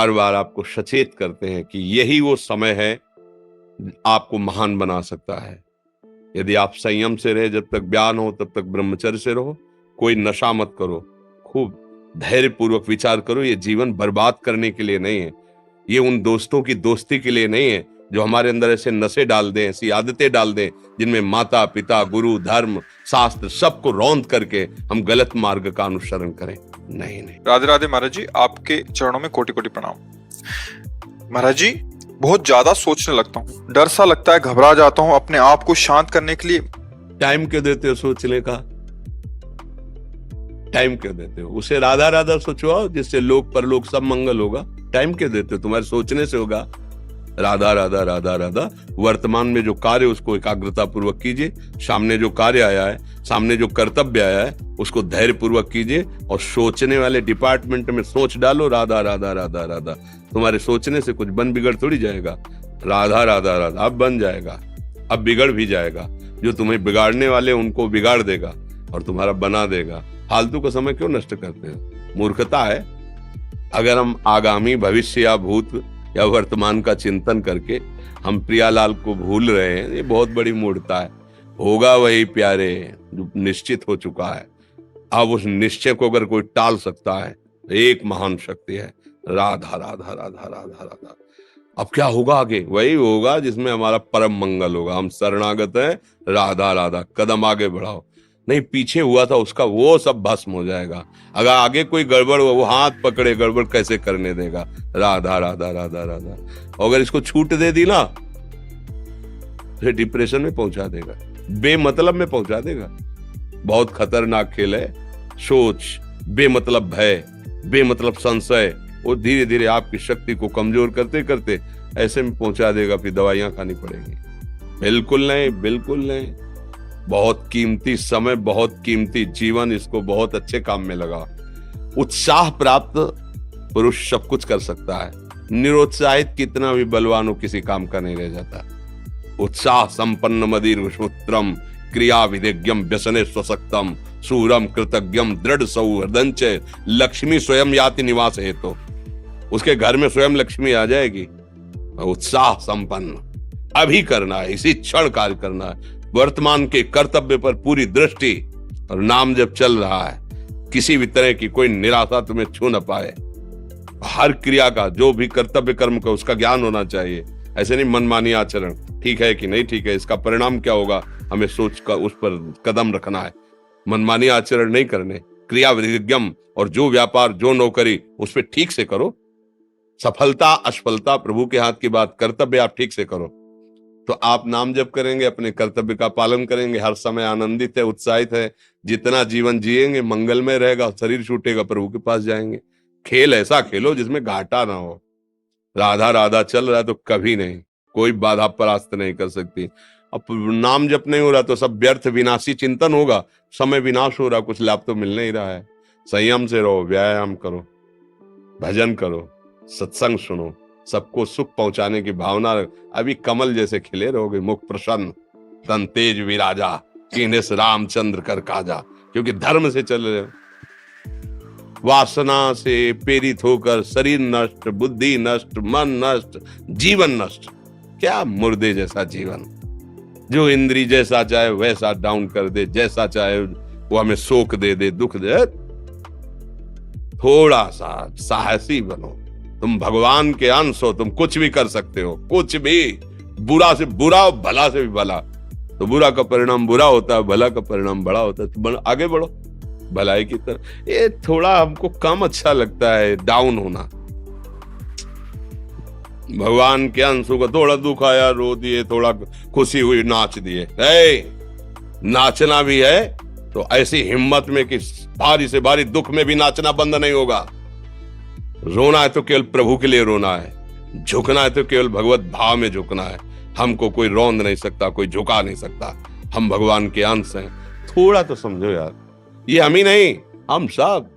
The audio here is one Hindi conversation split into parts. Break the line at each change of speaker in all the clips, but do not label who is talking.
बार बार आपको सचेत करते हैं कि यही वो समय है आपको महान बना सकता है। यदि आप संयम से रहे, जब तक ब्याह न हो तब तक ब्रह्मचर्य से रहो, कोई नशा मत करो, खूब धैर्य पूर्वक विचार करो। ये जीवन बर्बाद करने के लिए नहीं है, ये उन दोस्तों की दोस्ती के लिए नहीं है जो हमारे अंदर ऐसे नशे डाल दें, ऐसी आदतें डाल दें जिनमें माता पिता गुरु धर्म शास्त्र सबको रौंद करके हम गलत मार्ग का अनुसरण करें। नहीं नहीं।
राधे राधे महाराज जी, आपके चरणों में कोटि कोटि प्रणाम। महाराज जी, बहुत ज्यादा सोचने लगता हूँ, डर सा लगता है, घबरा जाता हूँ। अपने आप को शांत करने के लिए
टाइम क्यों देते हो सोचने का? टाइम क्यों देते हो? उसे राधा राधा सोचवाओ जिससे लोक परलोक सब मंगल होगा। टाइम क्यों देते हो? तुम्हारे सोचने से होगा। राधा राधा राधा राधा। वर्तमान में जो कार्य उसको एकाग्रता पूर्वक कीजिए। सामने जो कार्य आया है, सामने जो कर्तव्य आया है, उसको धैर्य पूर्वक कीजिए और सोचने वाले डिपार्टमेंट में सोच डालो राधा राधा राधा राधा। तुम्हारे सोचने से कुछ बन बिगड़ थोड़ी जाएगा। राधा राधा राधा अब बन जाएगा, अब बिगड़ भी जाएगा। जो तुम्हें बिगाड़ने वाले उनको बिगाड़ देगा और तुम्हारा बना देगा। फालतू का समय क्यों नष्ट करते हो? मूर्खता है। अगर हम आगामी भविष्य या भूत या वर्तमान का चिंतन करके हम प्रियालाल को भूल रहे हैं, ये बहुत बड़ी मूर्खता है। होगा वही प्यारे जो निश्चित हो चुका है। अब उस निश्चय को अगर कोई टाल सकता है तो एक महान शक्ति है, राधा राधा राधा राधा राधा। अब क्या होगा आगे? वही होगा जिसमें हमारा परम मंगल होगा। हम शरणागत हैं, राधा राधा। कदम आगे बढ़ाओ। नहीं, पीछे हुआ था उसका वो सब भस्म हो जाएगा। अगर आगे कोई गड़बड़ हुआ, वो हाथ पकड़े गड़बड़ कैसे करने देगा? राधा राधा राधा राधा। और अगर इसको छूट दे दी ना, फिर डिप्रेशन में पहुंचा देगा, बेमतलब में पहुंचा देगा। बहुत खतरनाक खेल है। सोच, बेमतलब भय, बेमतलब संशय, वो धीरे धीरे आपकी शक्ति को कमजोर करते करते ऐसे में पहुंचा देगा, फिर दवाइयां खानी पड़ेगी। बिल्कुल नहीं, बिल्कुल नहीं। बहुत कीमती समय, बहुत कीमती जीवन, इसको बहुत अच्छे काम में लगा। उत्साह प्राप्त पुरुष सब कुछ कर सकता है। निरुत्साहित कितना भी बलवान हो, किसी काम का नहीं रह जाता। उत्साह संपन्न मदीर सूत्रम क्रिया विधिज्ञम व्यसने स्वशक्तम सूरम कृतज्ञम दृढ़ सौहृदंच लक्ष्मी स्वयं याति निवास हेतु। उसके घर में स्वयं लक्ष्मी आ जाएगी। उत्साह संपन्न अभी करना है, इसी क्षण कार्य करना है। वर्तमान के कर्तव्य पर पूरी दृष्टि और नाम जब चल रहा है, किसी भी तरह की कोई निराशा तुम्हें छू न पाए। हर क्रिया का, जो भी कर्तव्य कर्म का, उसका ज्ञान होना चाहिए। ऐसे नहीं मनमानी आचरण, ठीक है कि नहीं ठीक है, इसका परिणाम क्या होगा, हमें सोच कर उस पर कदम रखना है। मनमानी आचरण नहीं करने। क्रिया विधिज्ञम, और जो व्यापार जो नौकरी उस पर ठीक से करो। सफलता असफलता प्रभु के हाथ की बात, कर्तव्य आप ठीक से करो तो आप नाम जप करेंगे, अपने कर्तव्य का पालन करेंगे, हर समय आनंदित है, उत्साहित है। जितना जीवन जिएंगे मंगलमय रहेगा। शरीर छूटेगा, प्रभु के पास जाएंगे। खेल ऐसा खेलो जिसमें घाटा ना हो। राधा राधा चल रहा है तो कभी नहीं, कोई बाधा परास्त नहीं कर सकती। अब नाम जप नहीं हो रहा तो सब व्यर्थ विनाशी चिंतन होगा। समय विनाश हो रहा, कुछ लाभ तो मिल नहीं रहा है। संयम से रहो, व्यायाम करो, भजन करो, सत्संग सुनो, सबको सुख पहुंचाने की भावना। अभी कमल जैसे खिले रहोगे, मुख प्रसन्न, तन तेज विराजा, कीनेस रामचंद्र कर काजा। क्योंकि धर्म से चल रहे हो। वासना से प्रेरित होकर शरीर नष्ट, बुद्धि नष्ट, मन नष्ट, जीवन नष्ट। क्या मुर्दे जैसा जीवन, जो इंद्री जैसा चाहे वैसा डाउन कर दे, जैसा चाहे वो हमें शोक दे दे, दुख दे। थोड़ा सा साहसी बनो। तुम भगवान के अंश हो, तुम कुछ भी कर सकते हो, कुछ भी। बुरा से बुरा, भला से भी भला। तो बुरा का परिणाम बुरा होता है, भला का परिणाम बड़ा होता है। तो आगे बढ़ो भलाई की तरफ। ये थोड़ा हमको कम अच्छा लगता है डाउन होना। भगवान के अंशों का थोड़ा दुख आया रो दिए, थोड़ा खुशी हुई नाच दिए। नाचना भी है तो ऐसी हिम्मत में कि भारी से भारी दुख में भी नाचना बंद नहीं होगा। रोना है तो केवल प्रभु के लिए रोना है, झुकना है तो केवल भगवत भाव में झुकना है। हमको कोई रौंद नहीं सकता, कोई झुका नहीं सकता। हम भगवान के अंश हैं। थोड़ा तो समझो यार, ये हम ही नहीं, हम सब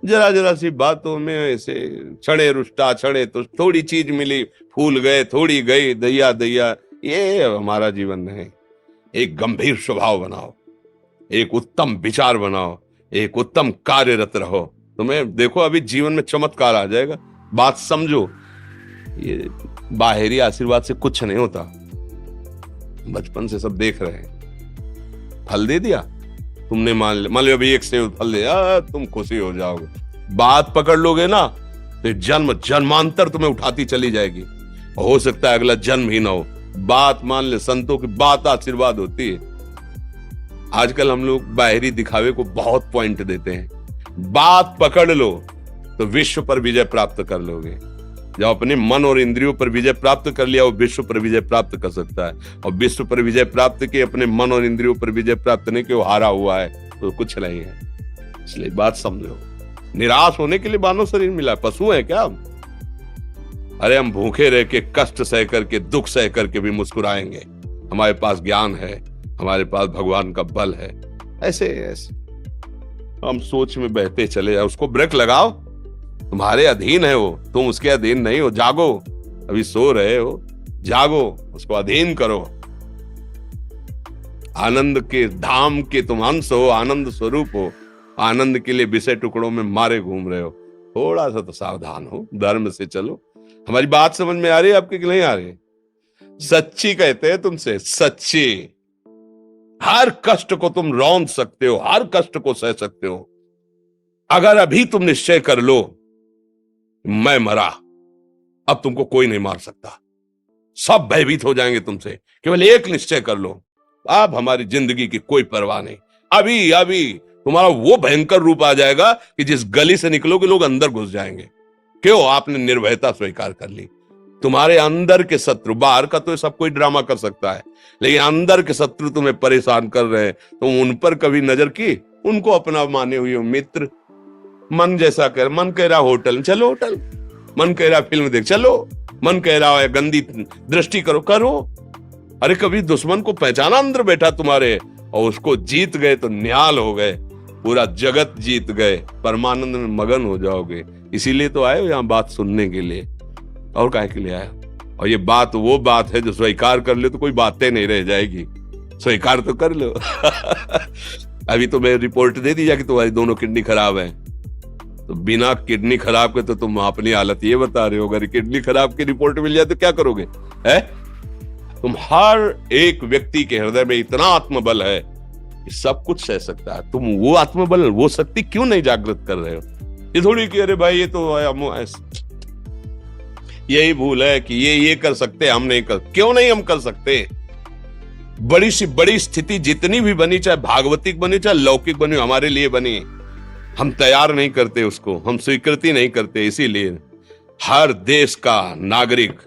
जरा जरा सी बातों में ऐसे क्षणे रुष्टा क्षणे तो थोड़ी चीज मिली, फूल गए, थोड़ी गई, दैया दैया। ये हमारा जीवन नहीं। एक गंभीर स्वभाव बनाओ, एक उत्तम विचार बनाओ, एक उत्तम कार्यरत रहो। तुम्हें देखो अभी जीवन में चमत्कार आ जाएगा। बात समझो, ये बाहरी आशीर्वाद से कुछ नहीं होता। बचपन से सब देख रहे हैं। फल दे दिया तुमने, मान लो अभी एक सेब फल दिया, तुम खुशी हो जाओगे। बात पकड़ लोगे ना तो जन्म जन्मांतर तुम्हें उठाती चली जाएगी। हो सकता है अगला जन्म ही ना हो। बात मान ले, संतों की बात आशीर्वाद होती है। आजकल हम लोग बाहरी दिखावे को बहुत पॉइंट देते हैं। बात पकड़ लो तो विश्व पर विजय प्राप्त कर लोगे। जब अपने मन और इंद्रियों पर विजय प्राप्त कर लिया, वो विश्व पर विजय प्राप्त कर सकता है। और विश्व पर विजय प्राप्त किए, अपने मन और इंद्रियों पर विजय प्राप्त नहीं कि वो हारा हुआ है, तो कुछ नहीं है। इसलिए बात समझो, निराश होने के लिए मानव शरीर मिला, पशु है क्या हम? अरे हम भूखे रह के, कष्ट सह करके, दुख सह करके भी मुस्कुराएंगे। हमारे पास ज्ञान है, हमारे पास भगवान का बल है। ऐसे ऐसे हम सोच में बहते चले जाओ। उसको ब्रेक लगाओ, तुम्हारे अधीन है वो, तुम उसके अधीन नहीं हो। जागो, अभी सो रहे हो, जागो, उसको अधीन करो। आनंद के धाम के तुम अंश हो, आनंद स्वरूप हो। आनंद के लिए विषय टुकड़ों में मारे घूम रहे हो। थोड़ा सा तो सावधान हो, धर्म से चलो। हमारी बात समझ में आ रही है आपके कि नहीं आ रही? सच्ची कहते हैं तुमसे, सच्ची। हर कष्ट को तुम रौंद सकते हो, हर कष्ट को सह सकते हो, अगर अभी तुम निश्चय कर लो मैं मरा, अब तुमको कोई नहीं मार सकता। सब भयभीत हो जाएंगे तुमसे। केवल एक निश्चय कर लो, अब हमारी जिंदगी की कोई परवाह नहीं। अभी अभी तुम्हारा वो भयंकर रूप आ जाएगा कि जिस गली से निकलोगे लोग अंदर घुस जाएंगे। क्यों? आपने निर्भयता स्वीकार कर ली। तुम्हारे अंदर के शत्रु, बाहर का तो सब कोई ड्रामा कर सकता है, लेकिन अंदर के शत्रु तुम्हें परेशान कर रहे हैं, तुम उन पर कभी नजर की? उनको अपना माने हुए मित्र। मन जैसा कर, मन कह रहा होटल चलो, होटल। मन कह रहा फिल्म देख चलो, मन कह रहा है गंदी दृष्टि करो, करो। अरे कभी दुश्मन को पहचाना अंदर बैठा तुम्हारे, और उसको जीत गए तो निहाल हो गए, पूरा जगत जीत गए, परमानंद में मगन हो जाओगे। इसीलिए तो आए हो यहाँ बात सुनने के लिए, और काहे के लिए आए? और ये बात वो बात है जो स्वीकार कर ले तो कोई बातें नहीं रह जाएगी। स्वीकार तो कर लो। अभी तो मैं रिपोर्ट दे दी कि तुम्हारी दोनों किडनी खराब है, तो बिना किडनी खराब के तो तुम अपनी हालत ये बता रहे हो। अगर किडनी खराब की रिपोर्ट मिल जाए तो क्या करोगे? है तुम हर एक व्यक्ति के हृदय में इतना आत्मबल है कि सब कुछ सह सकता है। तुम वो आत्मबल, वो शक्ति क्यों नहीं जागृत कर रहे हो? ये थोड़ी कि अरे भाई ये तो यही भूल है कि ये कर सकते, हम नहीं कर। क्यों नहीं हम कर सकते? बड़ी सी बड़ी स्थिति जितनी भी बनी, चाहे भागवतिक बनी चाहे लौकिक बनी, हमारे लिए बनी, हम तैयार नहीं करते उसको, हम स्वीकृति नहीं करते। इसीलिए हर देश का नागरिक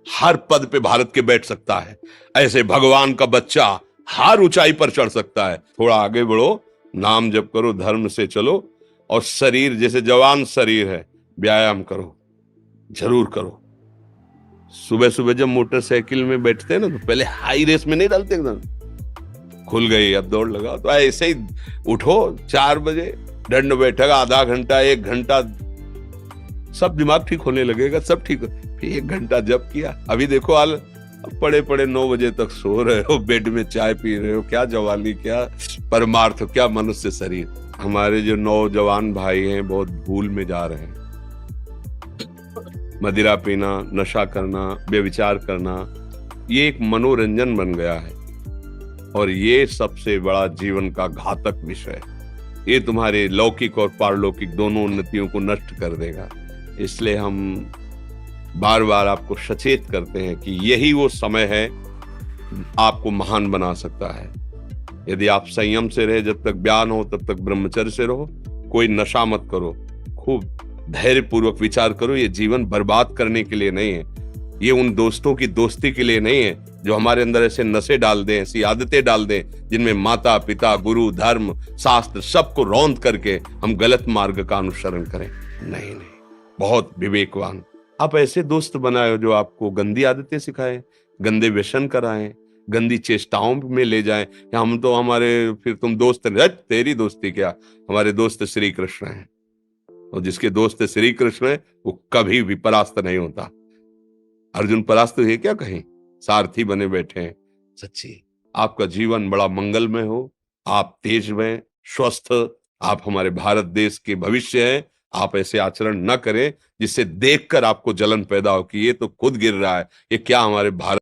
हर पद पे भारत के बैठ सकता है। ऐसे भगवान का बच्चा हर ऊंचाई पर चढ़ सकता है। थोड़ा आगे बढ़ो, नाम जप करो, धर्म से चलो, और शरीर जैसे जवान शरीर है, व्यायाम करो, जरूर करो। सुबह सुबह जब मोटरसाइकिल में बैठते हैं ना, तो पहले हाई रेस में नहीं डालते, एकदम खुल गई अब दौड़ लगाओ। तो ऐसे ही उठो 4 बजे, दंड बैठक आधा घंटा 1 घंटा, सब दिमाग ठीक होने लगेगा, सब ठीक। फिर 1 घंटा जप किया। अभी देखो हाल, पड़े पड़े 9 बजे तक सो रहे हो, बेड में चाय पी रहे हो। क्या जवानी, क्या परमार्थ, क्या मनुष्य शरीर। हमारे जो नौजवान भाई हैं बहुत भूल में जा रहे हैं। मदिरा पीना, नशा करना, व्यभिचार करना, ये एक मनोरंजन बन गया है, और ये सबसे बड़ा जीवन का घातक विषय है। ये तुम्हारे लौकिक और पारलौकिक दोनों उन्नतियों को नष्ट कर देगा। इसलिए हम बार बार आपको सचेत करते हैं कि यही वो समय है आपको महान बना सकता है। यदि आप संयम से रहे, जब तक ज्ञान हो तब तक ब्रह्मचर्य से रहो, कोई नशा मत करो, खूब धैर्य पूर्वक विचार करो। ये जीवन बर्बाद करने के लिए नहीं है, ये उन दोस्तों की दोस्ती के लिए नहीं है जो हमारे अंदर ऐसे नशे डाल दें, ऐसी आदतें डाल दें जिनमें माता पिता, गुरु, धर्म, शास्त्र सबको रौंद करके हम गलत मार्ग का अनुसरण करें। नहीं नहीं, बहुत विवेकवान। आप ऐसे दोस्त बनाए जो आपको गंदी आदतें सिखाएं, गंदे व्यसन कराएं, गंदी चेष्टाओं में ले जाएं। हम तो हमारे, फिर तुम दोस्त नहीं, तेरी दोस्ती क्या, हमारे दोस्त श्री कृष्ण हैं, और जिसके दोस्त श्री कृष्ण है वो कभी भी परास्त नहीं होता। अर्जुन परास्त है क्या कहीं? सारथी बने बैठे हैं। सच्ची आपका जीवन बड़ा मंगलमय हो, आप तेज में स्वस्थ, आप हमारे भारत देश के भविष्य हैं। आप ऐसे आचरण न करें जिससे देखकर आपको जलन पैदा हो कि ये तो खुद गिर रहा है, ये क्या हमारे भारत